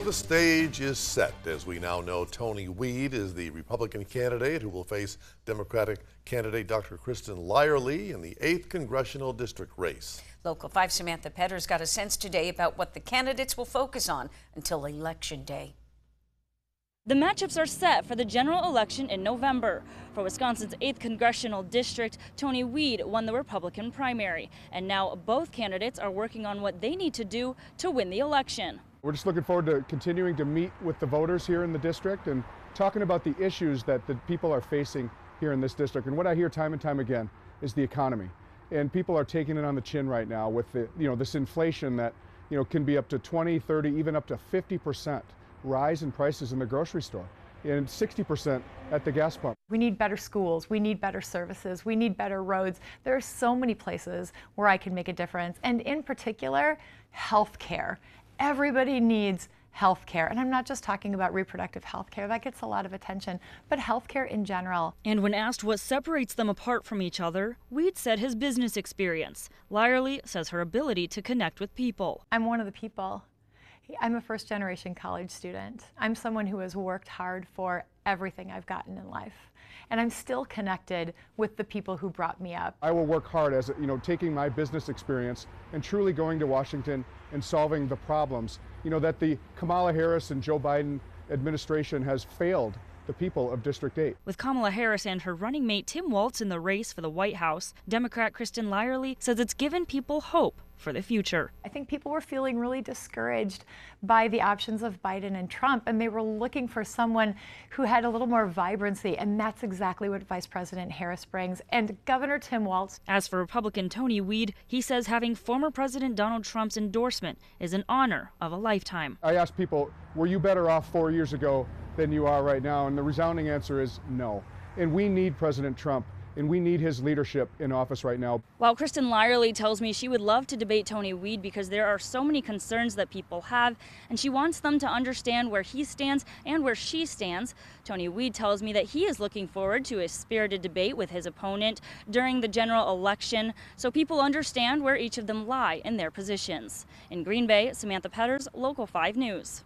The stage is set. As we now know, Tony Weed is the Republican candidate who will face Democratic candidate Dr. Kristen Lyerly in the 8th Congressional District race. Local 5's Samantha Petter's got a sense today about what the candidates will focus on until Election Day. The matchups are set for the general election in November. For Wisconsin's 8th Congressional District, Tony Weed won the Republican primary. And now both candidates are working on what they need to do to win the election. We're just looking forward to continuing to meet with the voters here in the district and talking about the issues that the people are facing here in this district. And what I hear time and time again is the economy. And people are taking it on the chin right now with the, this inflation that, can be up to 20, 30, even up to 50% rise in prices in the grocery store and 60% at the gas pump. We need better schools, we need better services, we need better roads. There are so many places where I can make a difference, and in particular, health care. Everybody needs health care, and I'm not just talking about reproductive health care, that gets a lot of attention, but health care in general. And when asked what separates them apart from each other, Weed said his business experience. Lyerly says her ability to connect with people. I'm one of the people. I'm a first-generation college student. I'm someone who has worked hard for everything I've gotten in life. And I'm still connected with the people who brought me up. I will work hard as, taking my business experience and truly going to Washington and solving the problems, that the Kamala Harris and Joe Biden administration has failed the people of District 8. With Kamala Harris and her running mate Tim Walz in the race for the White House, Democrat Kristen Lyerly says it's given people hope for the future. I think people were feeling really discouraged by the options of Biden and Trump, and they were looking for someone who had a little more vibrancy, and that's exactly what Vice President Harris brings, and Governor Tim Walz. As for Republican Tony Weed, he says having former President Donald Trump's endorsement is an honor of a lifetime. I asked people, were you better off 4 years ago than you are right now? And the resounding answer is no. And we need President Trump, and we need his leadership in office right now. While Kristen Lyerly tells me she would love to debate Tony Weed because there are so many concerns that people have, and she wants them to understand where he stands and where she stands, Tony Weed tells me that he is looking forward to a spirited debate with his opponent during the general election so people understand where each of them lie in their positions. In Green Bay, Samantha Petter's, Local 5 News.